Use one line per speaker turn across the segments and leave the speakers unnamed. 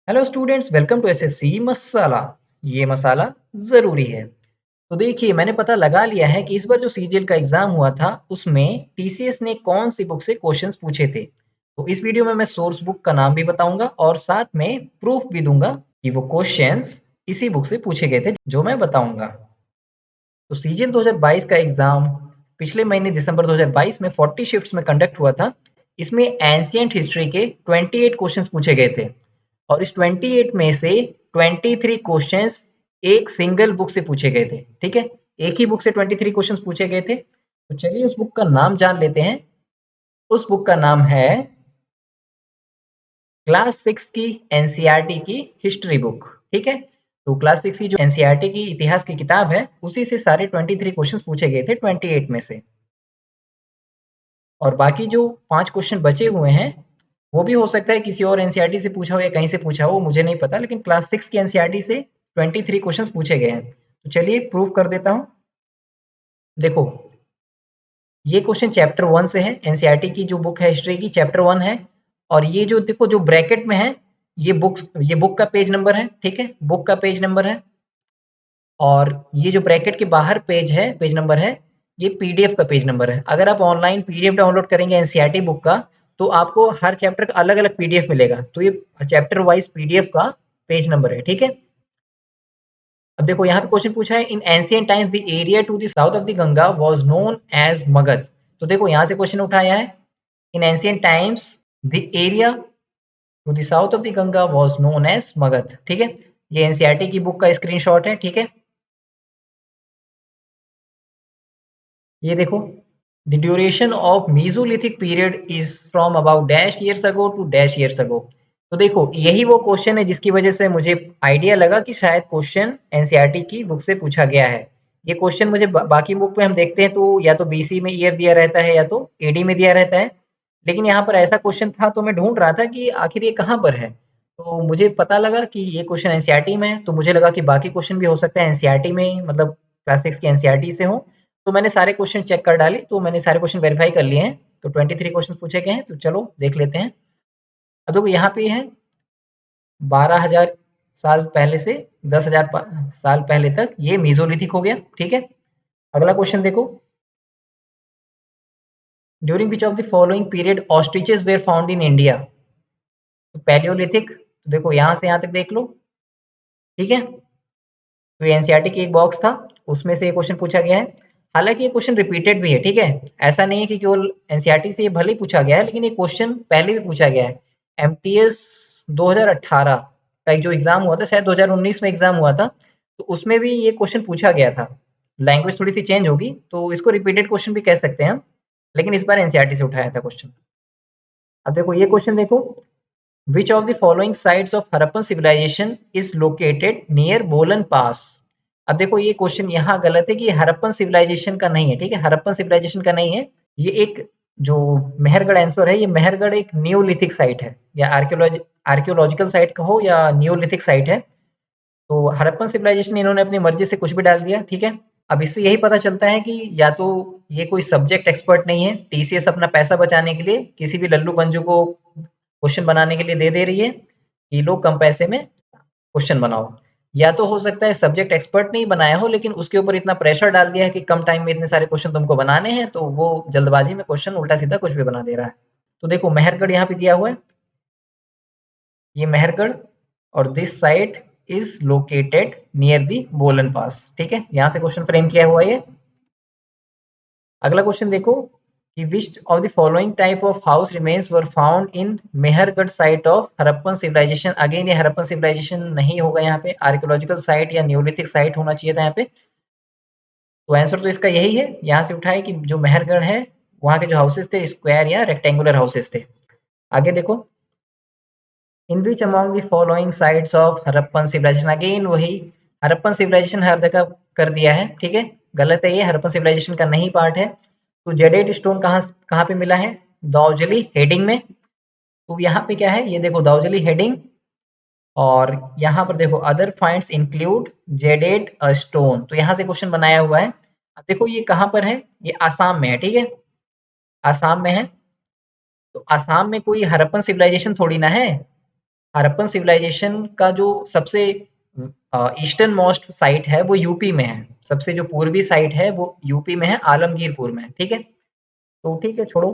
Hello students, welcome to SSC masala. ये मसाला ज़रूरी है। तो देखिए, मैंने पता लगा लिया है कि इस बार जो सीजीएल का एग्ज़ाम हुआ था, उसमें टीसीएस ने कौन-सी बुक से क्वेश्चंस पूछे थे। तो इस वीडियो में मैं सोर्स बुक का नाम भी बताऊँगा और साथ में प्रूफ भी दूँगा कि वो क्वेश्चंस इसी बुक से पूछे गए थे, जो मैं बताऊँगा। तो सीजीएल 2022 का एग्ज़ाम पिछले महीने दिसंबर 2022 में 40 शिफ्ट्स में कंडक्ट हुआ था। इसमें एंशिएंट हिस्ट्री के 28 क्वेश्चंस पूछे गए थे और इस 28 में से 23 क्वेश्चंस एक सिंगल बुक से पूछे गए थे। ठीक है, एक ही बुक से 23 क्वेश्चंस पूछे गए थे। तो चलिए उस बुक का नाम जान लेते हैं। उस बुक का नाम है क्लास 6 की एनसीईआरटी की हिस्ट्री बुक। ठीक है, तो क्लास 6 की जो एनसीईआरटी की इतिहास की किताब है, उसी से सारे 23 क्वेश्चंस पूछे गए थे 28 में से। और बाकी जो 5 क्वेश्चन बचे हुए हैं, वो भी हो सकता है किसी और एनसीईआरटी से पूछा हो या कहीं से पूछा हो, मुझे नहीं पता, लेकिन क्लास 6 की एनसीईआरटी से 23 क्वेश्चंस पूछे गए हैं। तो चलिए प्रूव कर देता हूँ। देखो, ये क्वेश्चन चैप्टर 1 से है, एनसीईआरटी की जो बुक है हिस्ट्री की चैप्टर 1 है। और ये जो देखो जो ब्रैकेट में है, ये बुक का पेज नंबर है। ठीक है, बुक का पेज नंबर है। और ये जो ब्रैकेट के बाहर पेज है, पेज नंबर है, ये पीडीएफ का पेज नंबर है। अगर आप ऑनलाइन पीडीएफ डाउनलोड करेंगे एनसीईआरटी बुक का, तो आपको हर चैप्टर का अलग-अलग पीडीएफ मिलेगा। तो ये चैप्टर वाइज़ पीडीएफ का पेज नंबर है। ठीक है? अब देखो यहाँ पे क्वेश्चन पूछा है, in ancient times the area to the south of the Ganga was known as Magadh. तो देखो यहाँ से क्वेश्चन उठाया है, in ancient times the area to the south of the Ganga was known as Magadh. ठीक है? ये एनसीईआरटी की बुक का स्क्रीनशॉट है। ठीक है? ये देखो, the duration of mesolithic period is from about dash years ago to dash years ago. तो देखो, यही वो क्वेश्चन है जिसकी वजह से मुझे आइडिया लगा कि शायद क्वेश्चन एनसीईआरटी की बुक से पूछा गया है। ये क्वेश्चन मुझे बाकी बुक में हम देखते हैं तो या तो बीसी में ईयर दिया रहता है या तो एडी में दिया रहता है, लेकिन यहाँ पर ऐसा क्वेश्चन था तो मैं ढूंढ रहा था कि आखिर ये कहाँ पर है। तो मुझे पता लगा कि ये क्वेश्चन एनसीईआरटी में है, तो मुझे लगा कि बाकी क्वेश्चन भी हो सकता है एनसीईआरटी में, मतलब क्लास 6 की एनसीईआरटी से हो। तो मैंने सारे क्वेश्चन चेक कर डाले, तो मैंने सारे क्वेश्चन वेरीफाई कर लिए हैं। तो 23 क्वेश्चन पूछे गए हैं, तो चलो देख लेते हैं। अब देखो यहाँ पे है 12,000 साल पहले से 10,000 साल पहले तक ये मीसोलिथिक हो गया। ठीक है, अगला क्वेश्चन देखो, during which of the following period ostriches were found in India. तो पैलियोलिथिक, तो देखो यहाँ से यहाँ तक देख लो। ठीक है, तो एनसीईआरटी की एक बॉक्स था, उसमें से ये क्वेश्चन पूछा गया है। हालांकि ये क्वेश्चन रिपीटेड भी है। ठीक है, ऐसा नहीं है कि केवल एनसीईआरटी से ये भले ही पूछा गया है, लेकिन ये क्वेश्चन पहले भी पूछा गया है। एमटीएस 2018 का एक जो एग्जाम हुआ था, शायद 2019 में एग्जाम हुआ था, तो उसमें भी ये क्वेश्चन पूछा गया था। लैंग्वेज थोड़ी सी चेंज होगी, तो इसको रिपीटेड क्वेश्चन भी कह सकते हैं हम, लेकिन इस बार एनसीईआरटी से उठाया था क्वेश्चन। अब देखो ये क्वेश्चन देखो, Which of the following sites of Harappan civilization is located near बोलन पास। अब देखो ये क्वेश्चन यहाँ गलत है कि हरप्पन सिविलाइजेशन का नहीं है। ठीक है, हरप्पन सिविलाइजेशन का नहीं है। ये एक जो मेहरगढ़ आंसर है, ये मेहरगढ़ एक न्यूलिथिक साइट है, या आर्कियोलॉजिकल साइट कहो या न्यूलिथिक साइट है। तो हरप्पन सिविलाइजेशन इन्होंने अपनी मर्जी से कुछ भी डाल दिया। ठीक है, अब इससे यही पता चलता है कि या तो ये कोई सब्जेक्ट एक्सपर्ट नहीं है, टीसीएस अपना पैसा बचाने के लिए किसी भी लल्लू पंजू को क्वेश्चन बनाने के लिए दे रही है कि लो कम पैसे में क्वेश्चन बनाओ। या तो हो सकता है सब्जेक्ट एक्सपर्ट नहीं बनाया हो, लेकिन उसके ऊपर इतना प्रेशर डाल दिया है कि कम टाइम में इतने सारे क्वेश्चन तुमको बनाने हैं, तो वो जल्दबाजी में क्वेश्चन उल्टा सीधा कुछ भी बना दे रहा है। तो देखो मेहरगढ़ यहाँ पे दिया हुआ है, ये मेहरगढ़, और this site is located near the बोलन पास। ठीक है, यहाँ से क्वेश्चन फ्रेम किया हुआ है ये। अगला क्वेश्चन देखो कि which of the following type of house remains were found in Mehrgarh site of Harappan civilisation. Again ये हरप्पन सिविलाइजेशन नहीं होगा, यहाँ पे आर्कियोलॉजिकल साइट या न्यूलिथिक साइट होना चाहिए था यहाँ पे। तो आंसर तो इसका यही है, यहाँ से उठाए कि जो मेहरगढ़ है, वहाँ के जो हाउसेस थे स्क्वायर या रेक्टेंगुलर हाउसेस थे। आगे देखो, in which among the following sites of Harappan civilisation. Again वही, हरप्पन सिविलाइजेशन हर जगह कर दिया है। ठीक है, गलत है, ये हरप्पन सिविलाइजेशन का नहीं पार्ट है। तो जेडेड स्टोन कहाँ कहाँ पे मिला है, दाऊजली हेडिंग में। तो यहाँ पे क्या है, ये देखो दाऊजली हेडिंग, और यहाँ पर देखो other finds include jaded stone. तो यहाँ से क्वेश्चन बनाया हुआ है। अब देखो ये कहाँ पर है, ये आसाम में है। ठीक है, आसाम में है। तो आसाम में कोई हरप्पन सिविलाइजेशन थोड़ी ना है, हड़प्पन सिविलाइजेशन का जो सबसे ईस्टर्न मोस्ट साइट है वो यूपी में है। सबसे जो पूर्वी साइट है वो यूपी में है, आलमगीरपुर में। ठीक है, तो ठीक है, छोड़ो।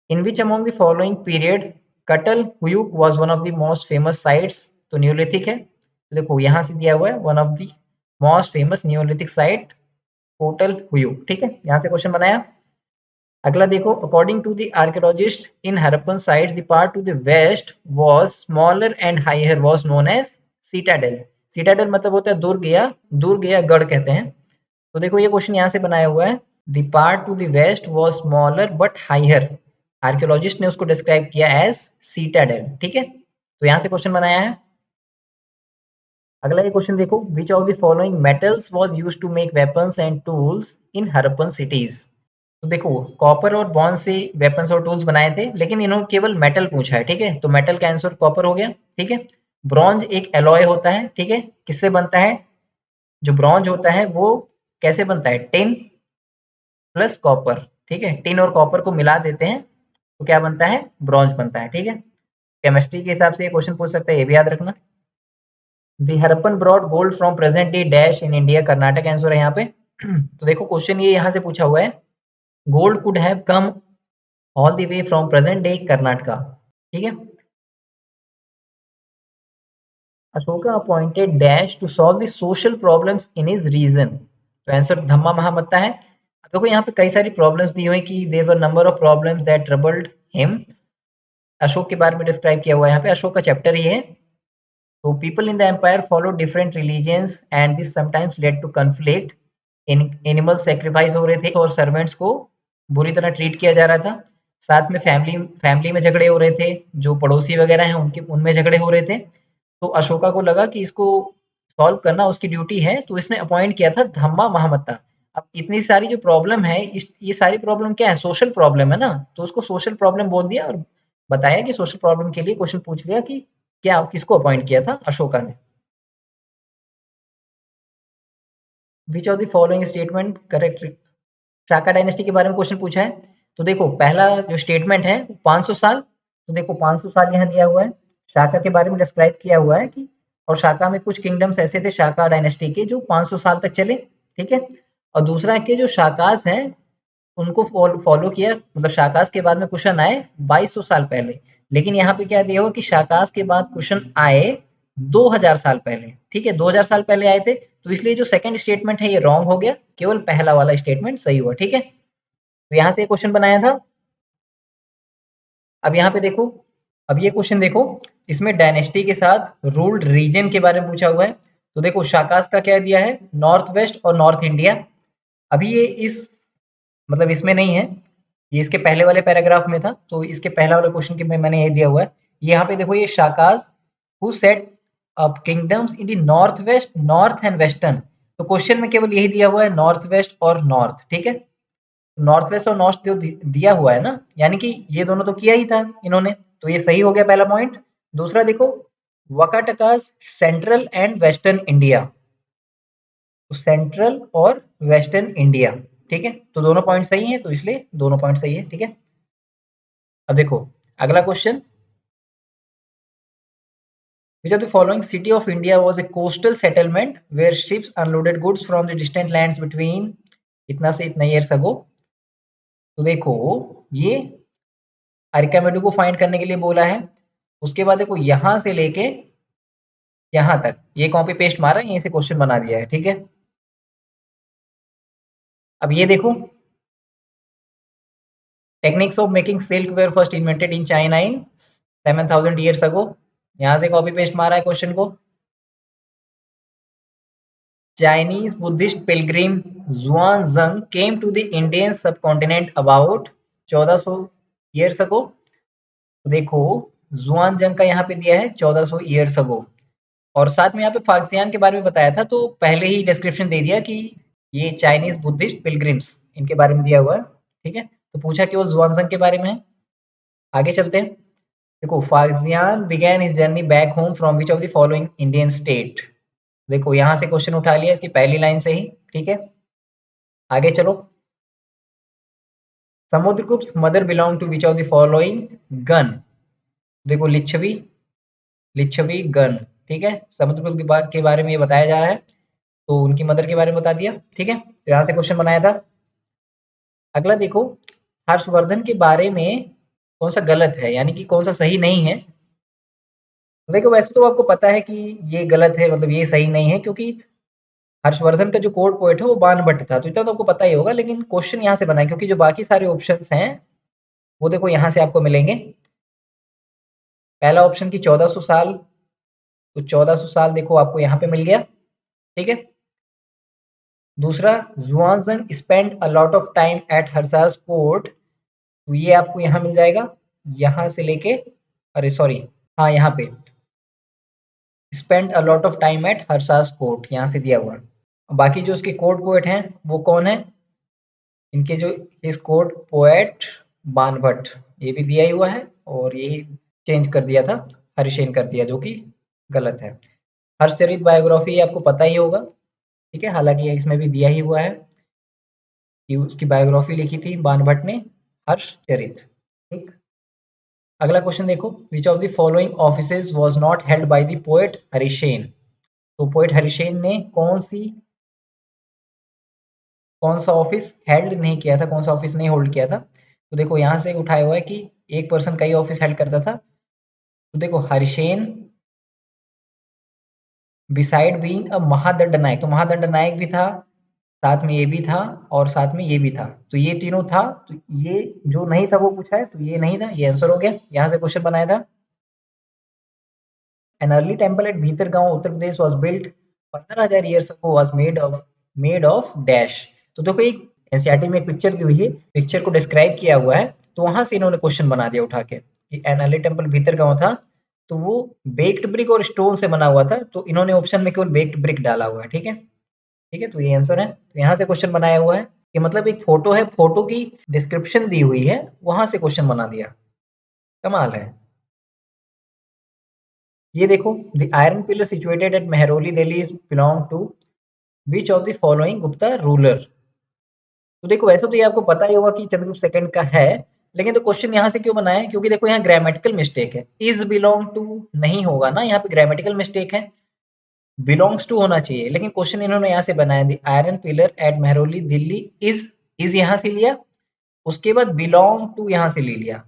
In which among the following period Catal Huyuk was one of the most famous sites? तो न्यूलिथिक है। देखो यहाँ से दिया हुआ है one of the most famous neolithic site Catal Huyuk. ठीक है, यहाँ से क्वेश्चन बनाया। अगला देखो, according to the archaeologist in Harappan sites the part to the west was smaller and higher was known as citadel. Citadel मतलब होता है दुर्ग या गढ़ कहते हैं। तो देखो ये क्वेश्चन यहाँ से बनाया हुआ है, the part to the west was smaller but higher. Archaeologist ने उसको डिस्क्राइब किया एज सीटाडेल। ठीक है, तो यहाँ से क्वेश्चन बनाया है। अगला ये क्वेश्चन देखो, which of the following metals was used to make weapons and tools in Harappan cities? तो देखो कॉपर और बॉन्ज से वेपन्स और टूल्स बनाए थे, लेकिन इन्होंने केवल मेटल पूछा है। ठीक है, तो मेटल का आंसर कॉपर हो गया। ठीक है, ब्रॉन्ज एक एलॉय होता है। ठीक है, किससे बनता है? जो ब्रॉन्ज होता है वो कैसे बनता है? Tin plus copper. ठीक है, टिन और कॉपर को मिला देते हैं तो क्या बनता है? ब्रॉन्ज बनता है। ठीक है, केमिस्ट्री के हिसाब से ये क्वेश्चन पूछ सकता है, ये भी याद रखना। The Harappan brought gold from present day dash in India, Karnataka answer है यहाँ पे। तो देखो क्वेश्चन ये यहाँ से पूछा हुआ है, gold could have come all the way from present day Karnataka. ठीक है, Ashoka appointed dash to solve the social problems in his region. तो आंसर धम्मा महामत्ता है। अब देखो यहाँ पे कई सारी प्रॉब्लम्स दी हुई कि there were number of problems that troubled him. Ashok के बारे में डिस्क्राइब किया हुआ है यहाँ पे, अशोक का चैप्टर ही है। तो people in the empire follow different religions and this sometimes led to conflict. Animal sacrifice हो रहे थे और सर्वेंट्स को बुरी तरह ट्रीट किया जा रहा था। साथ में फैमिली फैमिली में झगड़े हो रहे थे, जो पड़ोसी वगैरह हैं उनके उनमें झगड़े हो रहे थे। तो अशोका को लगा कि इसको सॉल्व करना उसकी ड्यूटी है, तो इसने अपॉइंट किया था धम्मा महामत्ता। अब इतनी सारी जो प्रॉब्लम है, ये सारी प्रॉब्लम क्या है? सोशल प्रॉब्लम है ना, तो उसको सोशल प्रॉब्लम बोल दिया और बताया कि सोशल प्रॉब्लम के लिए क्वेश्चन पूछ लिया कि क्या किसको अपॉइंट किया था? अशोका ने। विच of the following statement correct? Shaka dynasty के बारे में क्वेश्चन पूछा है। तो देखो पहला जो स्टेटमेंट है 500 साल। तो देखो 500 साल यहाँ दिया हुआ है। शाका के बारे में डिस्क्राइब किया हुआ है कि, और शाका में कुछ किंगडम्स ऐसे थे शाका डायनेस्टी के जो 500 साल तक चले। ठीक है, और दूसरा के जो शाकास हैं उनको फॉलो किया, मतलब शाकास के बाद में कुशन आए 2200 साल पहले। लेकिन यहाँ पे क्या दिया हुआ कि शाकास के बाद कुशन आए 2000 साल पहले। ठीक है, 2000 साल पहले आए थे, तो इसलिए जो सेकंड स्टेटमेंट है ये रॉन्ग हो गया, केवल पहला वाला स्टेटमेंट सही हुआ। ठीक है, तो यहाँ से क्वेश्चन बनाया था। अब यहाँ पे देखो, अब ये क्वेश्चन देखो, इसमें डायनेस्टी के साथ रूल्ड रीजन के बारे में पूछा हुआ है। तो देखो शाकास का क्या दिया है? नॉर्थ वेस्ट और नॉर्थ इंडिया। अभी ये इस मतलब इसमें नहीं है, ये इसके पहले वाले पैराग्राफ में था, तो इसके पहला वाले क्वेश्चन के में मैंने ये दिया हुआ है। ये यहाँ पे देखो, ये Shakas who set up kingdoms in the north west, north and western. तो क्वेश्चन में केवल यही दिया हुआ है, नॉर्थ वेस्ट और नॉर्थ। ठीक है, नॉर्थ वेस्ट और नॉर्थ जो दिया हुआ है ना, यानी कि ये दोनों तो किया ही था इन्होंने, तो ये सही हो गया पहला पॉइंट। दूसरा देखो, वकाटकास सेंट्रल एंड वेस्टर्न इंडिया, तो सेंट्रल और वेस्टर्न इंडिया। ठीक है, तो दोनों पॉइंट सही हैं, तो इसलिए दोनों पॉइंट सही है। ठीक है, अब देखो अगला question, which of the following city of India was a coastal settlement where ships unloaded goods from the distant lands between इतना से इतना ईयर्स अगो? तो देखो ये अरिकामेडू को फाइंड करने के लिए बोला है। उसके बाद देखो यहाँ से लेके यहाँ तक ये कॉपी पेस्ट मारा है, यहीं से क्वेश्चन बना दिया है। ठीक है, अब ये देखो, techniques of making silk were first invented in China in 7000 years ago. यहाँ से कॉपी पेस्ट मारा है क्वेश्चन को। Chinese Buddhist pilgrim Xuanzang came to the Indian subcontinent about 1400 years ago. देखो जुआनजंग का यहाँ पे दिया है 1400 ईयर्स अगो, और साथ में यहाँ पे फाक्सियान के बारे में बताया था, तो पहले ही डिस्क्रिप्शन दे दिया कि ये चाइनीज बुद्धिस्ट पिलग्रिम्स इनके बारे में दिया हुआ है। ठीक है, तो पूछा केवल जुआनजंग के बारे में है। आगे चलते हैं। देखो Faxian began his journey back home from which of the following Indian state? देखो यहाँ से क्वेश्चन उठा लिया इसकी पहली लाइन से ही। ठीक है, आगे चलो। Samudragupta mother belong to which of the following gana? देखो लिच्छवी, लिच्छवी गण, ठीक है, समुद्रगुप्त के बारे में ये बताया जा रहा है, तो उनकी मदर के बारे में बता दिया, ठीक है, तो यहाँ से क्वेश्चन बनाया था। अगला देखो, हर्षवर्धन के बारे में कौन सा गलत है, यानी कि कौन सा सही नहीं है। देखो वैसे तो आपको पता है कि ये गलत है, मतलब ये सही नहीं है, क्योंकि हर्षवर्धन का जो कोर्ट पोएट है वो बाणभट्ट था, तो इतना तो आपको पता ही होगा, लेकिन क्वेश्चन यहाँ से बना है क्योंकि जो बाकी सारे ऑप्शंस हैं वो देखो यहाँ से आपको मिलेंगे। पहला ऑप्शन की 1400 साल, तो 1400 साल देखो आपको यहाँ पे मिल गया, ठीक है। दूसरा, Xuanzang spend a lot of time at Harsha's court, तो ये आपको यहाँ मिल जाएगा, यहाँ से लेके, अरे सॉरी, हाँ यहाँ पे spend a lot of time at Harsha's court यहाँ से दिया हुआ है। बाकी जो उसके कोर्ट पोएट हैं वो कौन है, इनके जो इस कोर्ट पोएट बाणभट्ट, ये भी दिया ही हुआ है, और यही चेंज कर दिया था, हरिसेन कर दिया, जो कि गलत है। हर्षचरित बायोग्राफी आपको पता ही होगा, ठीक है, हालांकि इसमें भी दिया ही हुआ है कि उसकी बायोग्राफी लिखी थी बाणभट्ट ने, हर्षचरित, ठीक। अगला क्वेश्चन देखो, which of the following offices was not held by the poet Harisen, तो पोएट हरिसेन ने कौन सा ऑफिस हेल्ड नहीं किया था, कौन सा ऑफिस नहीं होल्ड किया था, तो देखो यहाँ से उठाया हुआ है कि एक पर्सन कई ऑफिस हेल्ड करता था, तो देखो हरिसेन बिसाइड बीइंग अ महादंड नायक, तो महादंड नायक भी था, साथ में ये भी था, और साथ में ये भी था, तो ये तीनों था, तो ये जो नहीं था वो पूछा है, तो ये नहीं था, ये आंसर हो गया। यहाँ से क्वेश्चन बनाया था, an early temple at Bhitargaon Uttar Pradesh was built 15,000 years ago was made of dash, तो देखो एक एनसीईआरटी में एक पिक्चर दी हुई है, पिक्चर को डिस्क्राइब किया हुआ है, तो वहां से इन्होंने क्वेश्चन बना दिया उठा के कि एन अर्ली टेम्पल भीतरगांव था, तो वो बेक्ड ब्रिक और स्टोन से बना हुआ था, तो इन्होंने ऑप्शन में केवल बेक्ड ब्रिक डाला हुआ है, ठीक है, ठीक है, तो ये आंसर है, तो यहाँ से क्वेश्चन बनाया हुआ है कि मतलब एक फोटो है, फोटो की डिस्क्रिप्शन दी हुई है, वहां से क्वेश्चन बना दिया, कमाल है। ये देखो, the iron pillar situated at Mehrauli Delhi is belong to which of the following Gupta ruler, तो देखो वैसे तो ये आपको पता ही होगा कि चंद्रगुप्त सेकंड का है, लेकिन तो क्वेश्चन यहाँ से क्यों बनाया है, क्योंकि देखो यहाँ ग्रामेटिकल मिस्टेक है, इज बिलोंग टू नहीं होगा ना, यहाँ पे ग्रामेटिकल मिस्टेक है, बिलोंग्स टू होना चाहिए, लेकिन क्वेश्चन इन्होंने यहाँ से बनाया, the iron pillar at Mehrauli Delhi is यहाँ से लिया, उसके बाद बिलोंग टू यहाँ से ले लिया,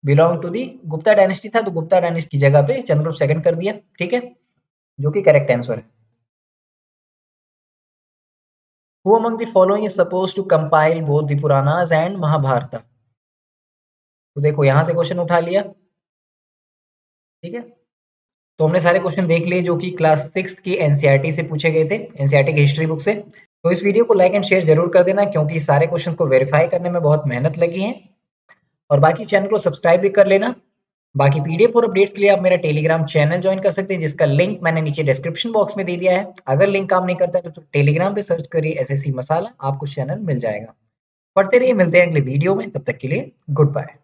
belong to the Gupta dynasty था, तो गुप्ता डायनेस्टी की जगह पे चंद्रगुप्त सेकंड कर दिया, ठीक है, जो कि करेक्ट आंसर है। Who among the following is suppose to compile both the Puranas and Mahabharata, तो देखो यहाँ से क्वेश्चन उठा लिया, ठीक है, तो हमने सारे क्वेश्चन देख लिए जो कि क्लास 6 की एनसीईआरटी से पूछे गए थे, एनसीईआरटी की हिस्ट्री बुक से। तो इस वीडियो को लाइक एंड शेयर जरूर कर देना, क्योंकि सारे क्वेश्चंस को वेरीफाई करने में बहुत मेहनत लगी है, और बाकी चैनल को सब्सक्राइब भी कर लेना। बाकी पीडीएफ और अपडेट्स के लिए आप मेरा टेलीग्राम चैनल ज्वाइन कर सकते हैं, जिसका लिंक मैंने नीचे डिस्क्रिप्शन बॉक्स में दे दिया है। अगर लिंक काम नहीं करता है तो टेलीग्राम पे सर्च करिए एसएससी मसाला, आपको चैनल मिल जाएगा। पढ़ते रहिए, मिलते हैं अगले वीडियो में, तब तक के लिए गुड बाय।